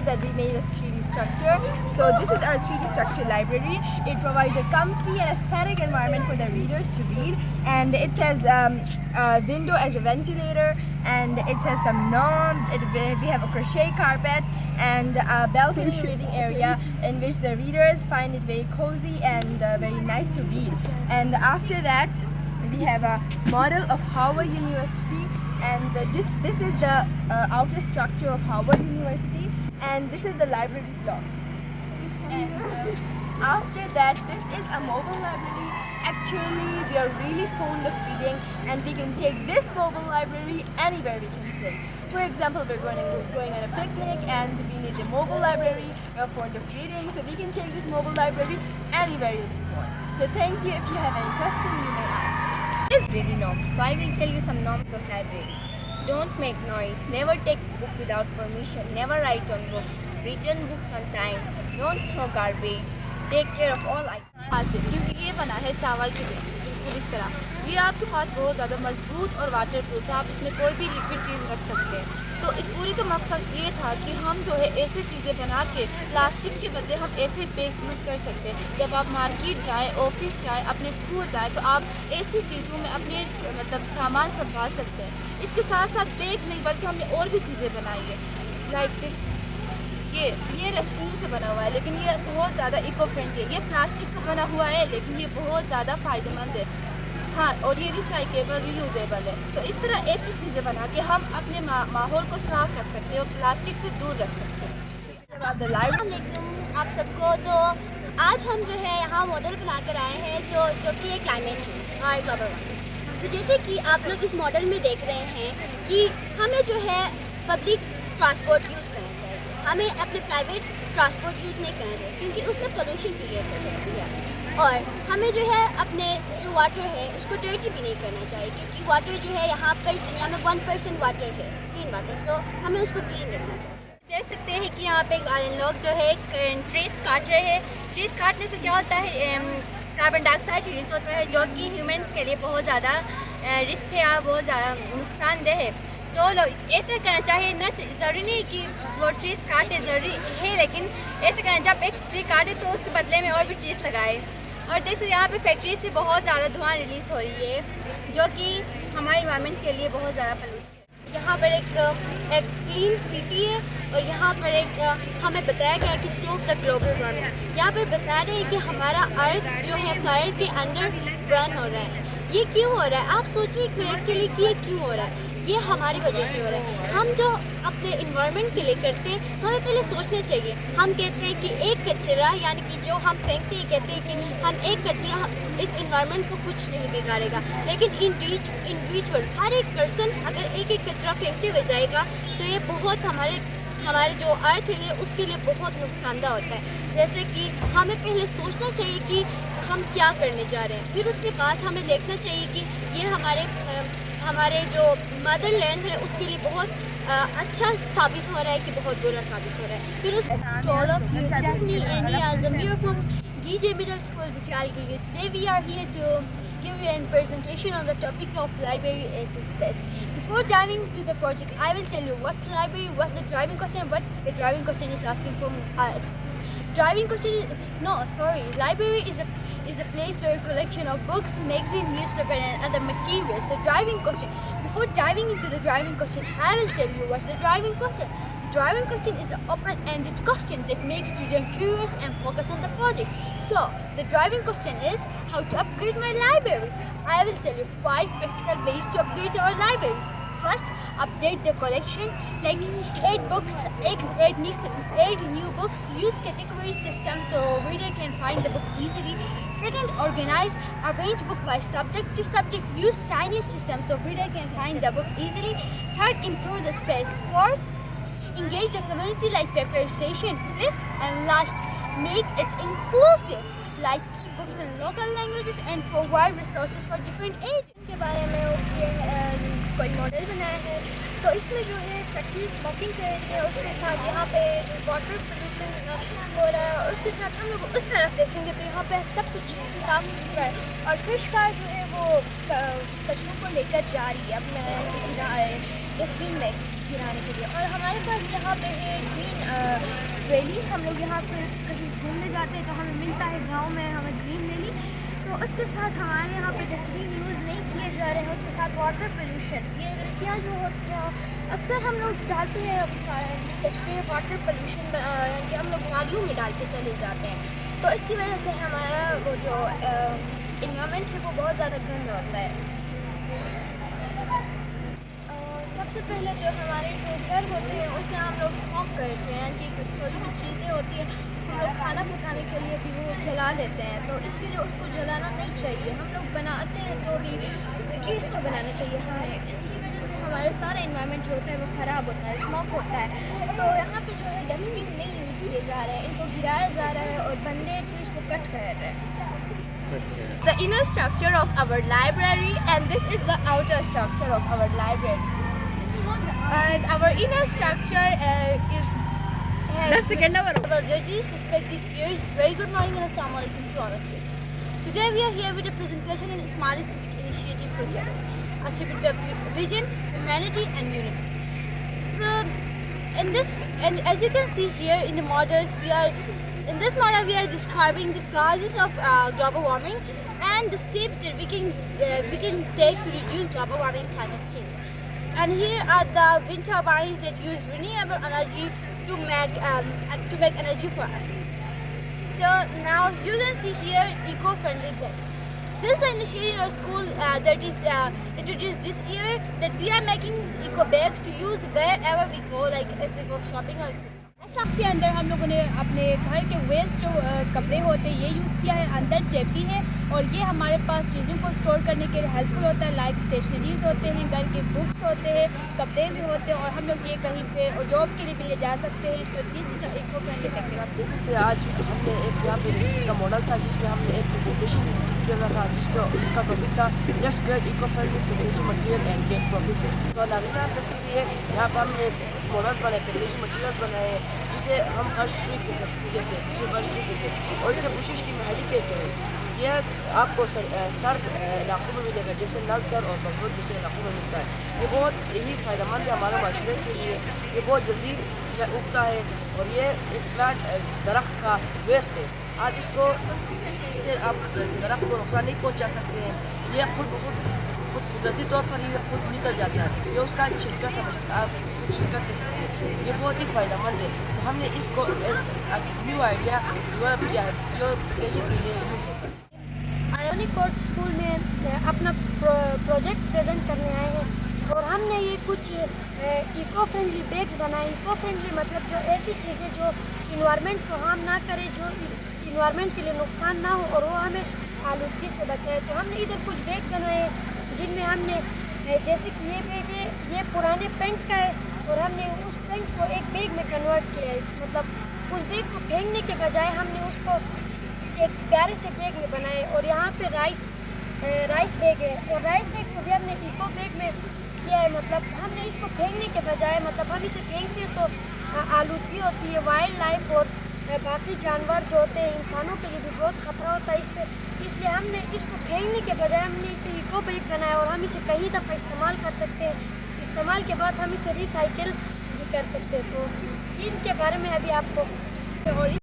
that we made a 3D structure. So this is our 3D structure library. It provides a comfy and aesthetic environment for the readers to read, and it has a window as a ventilator, and it has some knobs. We have a crochet carpet and a balcony reading area in which the readers find it very cozy and very nice to read. And after that, we have a model of Howard University, and this is the outer structure of Howard University, and this is the library block. And after that, this is a mobile library. Actually, we are really fond of reading, and we can take this mobile library anywhere we can take. For example, we're going on a picnic and we need a mobile library. We're fond of reading, so we can take this mobile library anywhere else you want. So thank you. If you have any question, you may ask. Library norms. So I will tell you some norms of library. Don't make noise. Never take book without permission. Never write on books. Return books on time. Don't throw garbage. Take care of all items. हासिल क्योंकि ये बना है चावल के base से, बिल्कुल इस तरह। ये आपके पास बहुत ज़्यादा मजबूत और वाटर प्रूफ है, आप इसमें कोई भी लिक्विड चीज़ रख सकते हैं। तो इस पूरी का मकसद ये था कि हम जो है ऐसी चीज़ें बना के प्लास्टिक के बदले हम ऐसे बैग्स यूज़ कर सकते हैं। जब आप मार्केट जाए, ऑफिस जाए, अपने स्कूल जाए, तो आप ऐसी चीज़ों में अपने मतलब सामान संभाल सकते हैं। इसके साथ साथ बैग्स नहीं बल्कि हमने और भी चीज़ें बनाई है, लाइक दिस। ये रस्सियों से बना हुआ है, लेकिन ये बहुत ज़्यादा इको फ्रेंडली है। ये प्लास्टिक का बना हुआ है, लेकिन ये बहुत ज़्यादा फ़ायदेमंद है। हाँ, और ये रिसाइकेबल, रीयूजेबल है। तो इस तरह ऐसी चीज़ें बना के हम अपने माहौल को साफ रख सकते हैं और प्लास्टिक से दूर रख सकते हैं। आप सबको। तो आज हम जो है यहाँ मॉडल बनाकर आए हैं जो कि है क्लाइमेट चेंज और ग्लोबल वार्मिंग। तो जैसे कि आप लोग इस मॉडल में देख रहे हैं कि हमें जो है पब्लिक ट्रांसपोर्ट यूज़ करना चाहिए, हमें अपने प्राइवेट ट्रांसपोर्ट यूज़ नहीं करना चाहिए क्योंकि उससे पोल्यूशन क्रिएट हो सकती है। और हमें जो है अपने जो वाटर है उसको डर्टी भी नहीं करना चाहिए क्योंकि वाटर जो है यहाँ पर दुनिया में 1% वाटर है, क्लीन वाटर, तो हमें उसको क्लीन रखना चाहिए। देख सकते हैं कि यहाँ पे लोग जो है ट्रीज काट रहे हैं। ट्रीज काटने से क्या होता है, कार्बन डाइऑक्साइड रिलीज होता है जो कि ह्यूमन्स के लिए बहुत ज़्यादा रिस्क है और बहुत ज़्यादा नुकसानदेह है। तो लोग ऐसे करना चाहिए, न ज़रूरी नहीं कि वो ट्रीज काटे, ज़रूरी है लेकिन ऐसे करना, जब एक ट्री काटे तो उसके बदले में और भी ट्रीज लगाए। और जैसे यहाँ पे फैक्ट्री से बहुत ज़्यादा धुआं रिलीज़ हो रही है जो कि हमारे इन्वायरमेंट के लिए बहुत ज़्यादा पोल्यूशन है। यहाँ पर एक क्लीन सिटी है और यहाँ पर हमें बताया गया कि स्टॉप द ग्लोबल वार्मिंग। यहाँ पर बता रहे हैं कि हमारा अर्थ जो है फ्लाइट के अंडर बर्न हो रहा है। ये क्यों हो रहा है? आप सोचिए एक मिनट के लिए कि ये क्यों हो रहा है। ये हमारी वजह से हो रहा है। हम जो अपने इन्वायरमेंट के लिए करते हैं, हमें पहले सोचना चाहिए। हम कहते हैं कि एक कचरा, यानी कि जो हम फेंकते हैं, कहते हैं कि हम एक कचरा इस इन्वायरमेंट को कुछ नहीं बिगाड़ेगा, लेकिन इंडिविजुअल हर एक पर्सन अगर एक एक कचरा फेंकते हुए जाएगा तो ये बहुत हमारे जो अर्थ है उसके लिए बहुत नुकसानदा होता है। जैसे कि हमें पहले सोचना चाहिए कि हम क्या करने जा रहे हैं, फिर उसके बाद हमें देखना चाहिए कि ये हमारे जो मदरलैंड है उसके लिए बहुत अच्छा साबित हो रहा है कि बहुत बुरा साबित हो रहा है। फिर उस all of you, this is me Annie Azam. We are from DJ Middle School, Jatial Gilgit. Today we are here to give you a presentation on the topic of library at its best. Before diving into the project, I will tell you what's the library, what's the driving question, what the driving question is asking from us. Library is a place where a collection of books, magazine, newspaper and other materials. So driving question. Before diving into the driving question, I will tell you what's the driving question. Driving question is an open-ended question that makes students curious and focus on the project. So the driving question is how to upgrade my library. I will tell you 5 practical ways to upgrade our library. First, update the collection, like 8 new books. Use category system so reader can find the book easily. Second, arrange book by subject to subject. Use Chinese system so reader can find the book easily. Third, improve the space. Fourth, engage the community like paper session. Fifth and last, make it inclusive, like keep books in local languages and provide resources for different ages. के बारे में कोई model बनाया है, तो इसमें जो है फैक्ट्री स्मोकिंग कर रही है, उसके साथ यहाँ पे वाटर पोल्यूशन हो रहा है, और उसके साथ हम लोग उस तरफ देखेंगे तो यहाँ पे सब कुछ साफ सुथरा है। और फिश कार जो है वो कचरों को लेकर जा रही है अपने डस्टबिन में गिराने के लिए। और हमारे पास यहाँ पे है ग्रीन रैली, हम लोग यहाँ पे कहीं घूमने जाते हैं तो हमें मिलता है गांव में हमें ग्रीन रैली, तो उसके साथ हमारे यहाँ पे डस्टबिन यूज़ नहीं किए जा रहे हैं। उसके साथ वाटर पोल्यूशन, ये गलतियाँ जो होती हैं अक्सर हम लोग डालते हैं कचरे, वाटर पोल्यूशन कि हम लोग नालियों में डालते चले जाते हैं, तो इसकी वजह से हमारा वो जो इन्वायरमेंट है वो बहुत ज़्यादा गंदा होता है। सबसे पहले जो हमारे जो घर होते हैं उससे हम लोग स्मोक करते हैं कि कोई भी चीज़ें होती हैं हम लोग खाना पकाने के लिए भी वो जला लेते हैं, तो इसके लिए उसको जलाना नहीं चाहिए। हम लोग बनाते हैं तो भी गैस पे बनाना चाहिए हमें, इसकी वजह से हमारे सारा इन्वायरमेंट जो होता है वो ख़राब होता है, स्मोक होता है। तो यहाँ पे जो है डस्टबिन नहीं यूज़ किए जा रहे हैं, इनको गिराया जा रहा है और बंदे ट्रीज को कट कर रहे हैं। The inner structure of our library, and this is the outer structure of our library. And our inner structure is Our judges, respected peers, very good morning and assalamu alaikum to all of you. Today we are here with a presentation in Ismaili Civic Initiative Project, a spirit of vision, humanity and unity. So, and as you can see here in the models, in this model we are describing the causes of global warming and the steps that we can take to reduce global warming and climate change. And here are the wind turbines that use renewable energy to make energy for us. So now you can see here eco-friendly bags. This is an initiative in our school that is introduced this year, that we are making eco bags to use wherever we go, like if we go shopping or etc. इसके अंदर हम लोगों ने अपने घर के waste जो कपड़े होते हैं ये यूज़ किया है, अंदर चेपी है और ये हमारे पास चीज़ों को स्टोर करने के लिए हेल्पफुल होता है, लाइक स्टेशनरीज होते हैं, घर के बुक्स होते हैं, कपड़े भी होते हैं और हम लोग ये कहीं पे और जॉब के लिए भी ले जा सकते हैं। तो this is eco friendly package. आप देख सकते हैं आज हमने एक यहाँ पे रेसिपी का मॉडल था जिसमें हमने एक प्रेजेंटेशन किया था जिसका टॉपिक था let's create eco friendly packaging material and get profit. तो नाज़रीन आप देख सकते हैं यहाँ पर हमने एक मॉडल बनाए, पैकेजिंग मटेरियल्स बनाए जिसे हम हर्ष ट्री कहते हैं, जिसे हर्ष ट्री कहते हैं और इसे बुशिश की महली कहते हैं। यह आपको सर्द इलाकों में मिलेगा जैसे नलकर और बगरूद जैसे इलाकों में मिलता है। ये बहुत ही फ़ायदेमंद है हमारे माशरे के लिए, ये बहुत जल्दी उगता है और ये एक प्लांट दरख्त का वेस्ट है। आप इससे आप दरख्त को नुकसान नहीं पहुंचा सकते हैं, ये खुद कुदरती तौर पर ही खुद निकल जाता है। ये उसका छिलका समझता है, आप इसको छिलका कह सकते हैं, ये बहुत ही फ़ायदेमंद है। तो हमने इसको न्यू आइडिया डेवलप किया है जो पैकेजिंग के लिए यूज़ होता है। आयोनी कोर्ट स्कूल में अपना प्रोजेक्ट प्रेजेंट करने आए हैं और हमने ये कुछ इको फ्रेंडली बैग्स बनाए। इको फ्रेंडली मतलब जो ऐसी चीज़ें जो इन्वायरमेंट को हार्म ना करे, जो इन्वायरमेंट के लिए नुकसान ना हो और वो हमें आलूदगी से बचाए। तो हमने इधर कुछ बैग बनाए जिनमें हमने जैसे कि ये बैग है, ये पुराने पेंट का है और हमने उस पेंट को एक बैग में कन्वर्ट किया है। मतलब उस बैग को फेंकने के बजाय हमने उसको एक प्यारे से बैग में बनाए और यहाँ पे राइस बैग है और राइस बैग को भी हमने इको बैग में किया है। मतलब हमने इसको फेंकने के बजाय, मतलब हम इसे फेंकते हैं तो आलूदगी होती है, वाइल्ड लाइफ और बाकी जानवर जो होते हैं इंसानों के लिए भी बहुत ख़तरा होता है इससे, इसलिए हमने इसको फेंकने के बजाय हमने इसे इको बैग बनाया और हम इसे कई दफ़ा इस्तेमाल कर सकते हैं। इस्तेमाल के बाद हम इसे रिसाइकिल भी कर सकते हैं। तो इनके बारे में अभी आपको और